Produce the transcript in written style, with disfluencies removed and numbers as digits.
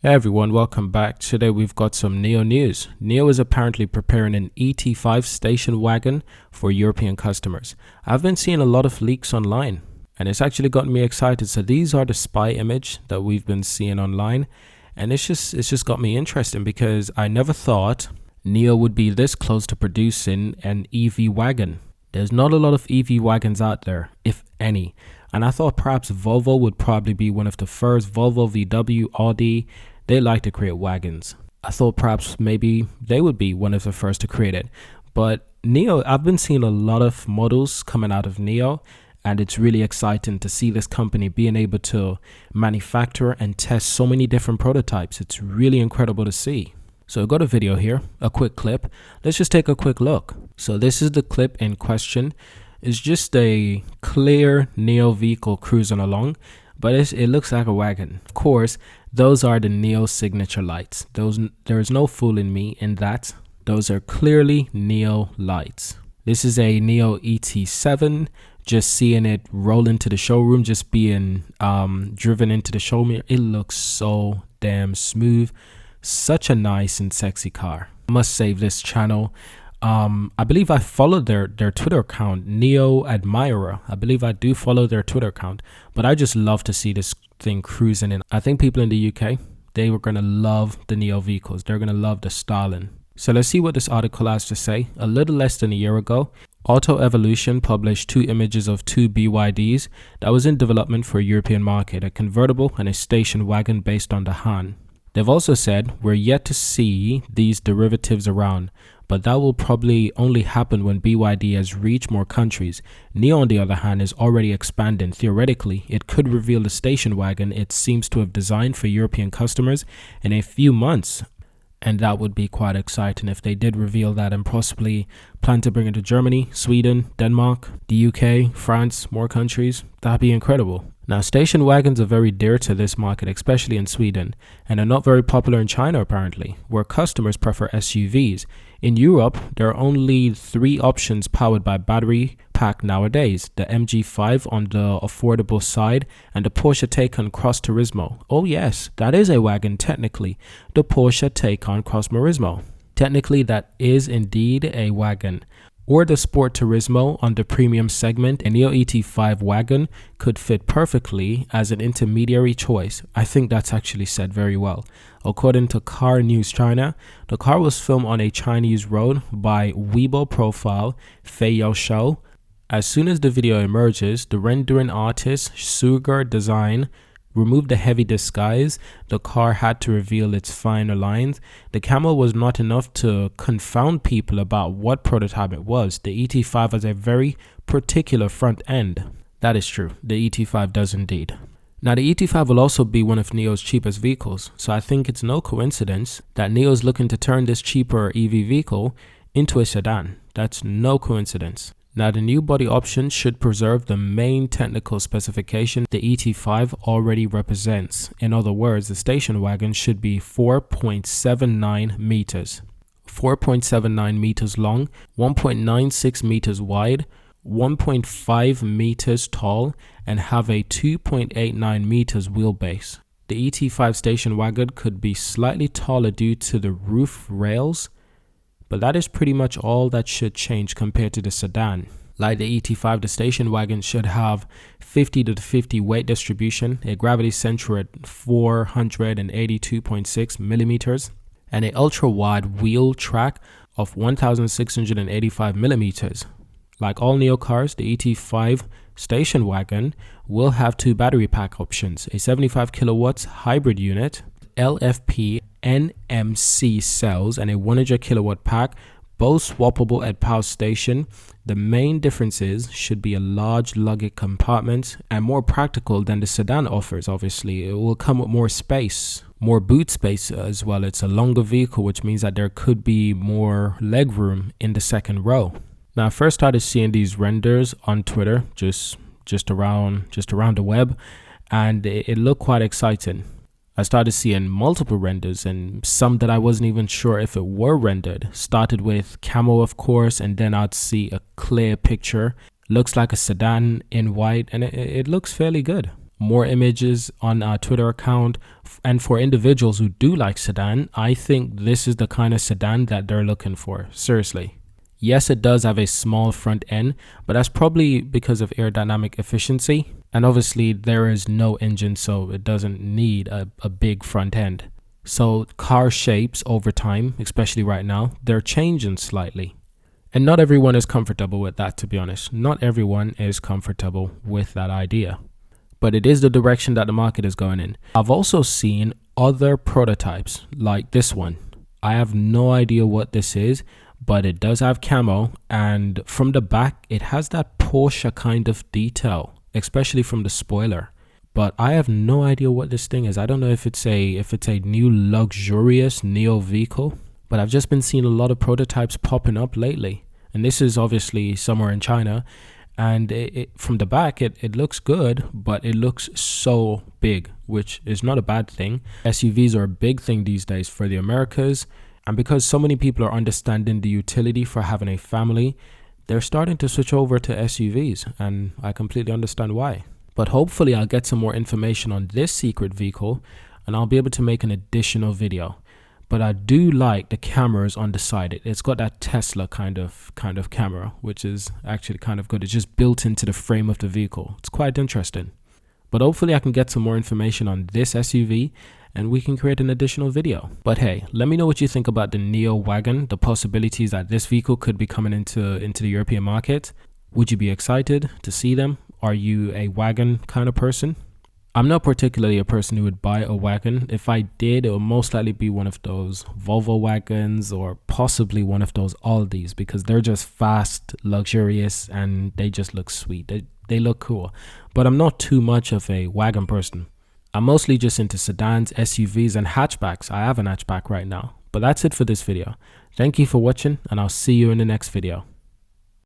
Hey everyone, welcome back. Today we've got some NIO news. NIO is apparently preparing an ET5 station wagon for European customers. I've been seeing a lot of leaks online and it's actually gotten me excited. So these are the spy image that we've been seeing online, and it's just got me interested because I never thought NIO would be this close to producing an EV wagon. There's not a lot of EV wagons out there, if any. And I thought perhaps Volvo would probably be one of the first. Volvo, VW, Audi, they like to create wagons. I thought perhaps maybe they would be one of the first to create it. But NIO, I've been seeing a lot of models coming out of NIO, and it's really exciting to see this company being able to manufacture and test so many different prototypes. It's really incredible to see. So I've got a video here, a quick clip. Let's just take a quick look. So this is the clip in question. It's just a clear NIO vehicle cruising along, but it looks like a wagon. Of course, those are the NIO signature lights. There is no fooling me in that. Those are clearly NIO lights. This is a NIO ET7. Just seeing it roll into the showroom, just being driven into the showroom, it looks so damn smooth. Such a nice and sexy car. I must save this channel. I believe I followed their Twitter account, NIO Admirer. I believe I do follow their Twitter account, but I just love to see this thing cruising in. I think people in the UK, they were going to love the NIO vehicles. They're going to love the styling. So let's see what this article has to say. A little less than a year ago, Auto Evolution published two images of two BYDs that was in development for a European market, a convertible and a station wagon based on the Han. They've also said, we're yet to see these derivatives around, but that will probably only happen when BYD has reached more countries. NIO, on the other hand, is already expanding. Theoretically, it could reveal the station wagon it seems to have designed for European customers in a few months. And that would be quite exciting if they did reveal that and possibly plan to bring it to Germany, Sweden, Denmark, the UK, France, more countries. That'd be incredible. Now, station wagons are very dear to this market, especially in Sweden, and are not very popular in China apparently, where customers prefer SUVs. In Europe, there are only 3 options powered by battery pack nowadays: the MG5 on the affordable side and the Porsche Taycan Cross Turismo. Oh yes, that is a wagon technically, the Porsche Taycan Cross Turismo. Technically, that is indeed a wagon. Or the Sport Turismo on the premium segment. A NIO ET5 wagon could fit perfectly as an intermediary choice. I think that's actually said very well. According to Car News China, the car was filmed on a Chinese road by Weibo profile Fei Yao Shao. As soon as the video emerges, the rendering artist Sugar Design removed the heavy disguise. The car had to reveal its finer lines. The camera was not enough to confound people about what prototype it was. The ET5 has a very particular front end. That is true. The ET5 does indeed. Now, the ET5 will also be one of NIO's cheapest vehicles, so I think it's no coincidence that NIO is looking to turn this cheaper EV vehicle into a sedan. That's no coincidence. Now, the new body option should preserve the main technical specification the ET5 already represents. In other words, the station wagon should be 4.79 meters. 4.79 meters long, 1.96 meters wide, 1.5 meters tall, and have a 2.89 meters wheelbase. The ET5 station wagon could be slightly taller due to the roof rails, but that is pretty much all that should change compared to the sedan. Like the ET5, the station wagon should have 50 to 50 weight distribution, a gravity center at 482.6 millimeters, and an ultra-wide wheel track of 1,685 millimeters. Like all NIO cars, the ET5 station wagon will have 2 battery pack options, a 75 kilowatts hybrid unit, LFP NMC cells, and a 100 kilowatt pack, both swappable at power station. The main differences should be a large luggage compartment and more practical than the sedan offers. Obviously, it will come with more space, more boot space as well. It's a longer vehicle, which means that there could be more leg room in the second row. Now, I first started seeing these renders on Twitter, just around the web, and it looked quite exciting. I started seeing multiple renders and some that I wasn't even sure if it were rendered. Started with camo, of course, and then I'd see a clear picture. Looks like a sedan in white, and it looks fairly good. more images on our Twitter account. And for individuals who do like sedan, I think this is the kind of sedan that they're looking for. Seriously. Yes, it does have a small front end, but that's probably because of aerodynamic efficiency. And obviously there is no engine, so it doesn't need a big front end. So car shapes over time, especially right now, they're changing slightly. And not everyone is comfortable with that, to be honest. Not everyone is comfortable with that idea. But it is the direction that the market is going in. I've also seen other prototypes like this one. I have no idea what this is, but it does have camo, and from the back it has that Porsche kind of detail, especially from the spoiler. But I have no idea what this thing is. I don't know if it's a new luxurious NIO vehicle, but I've just been seeing a lot of prototypes popping up lately. And this is obviously somewhere in China, and from the back it looks good, but it looks so big, which is not a bad thing. SUVs are a big thing these days for the Americas. And because so many people are understanding the utility for having a family, they're starting to switch over to SUVs, and I completely understand why. But hopefully I'll get some more information on this secret vehicle, and I'll be able to make an additional video. But I do like the cameras on the side. It's got that Tesla kind of camera, which is actually kind of good. It's just built into the frame of the vehicle. It's quite interesting. But hopefully I can get some more information on this SUV, and we can create an additional video. But hey, let me know what you think about the NIO Wagon, the possibilities that this vehicle could be coming into the European market. Would you be excited to see them? Are you a wagon kind of person? I'm not particularly a person who would buy a wagon. If I did, it would most likely be one of those Volvo wagons or possibly one of those Aldis, because they're just fast, luxurious, and they just look sweet. They look cool. But I'm not too much of a wagon person. I'm mostly just into sedans, SUVs, and hatchbacks. I have an hatchback right now. But that's it for this video. Thank you for watching, and I'll see you in the next video.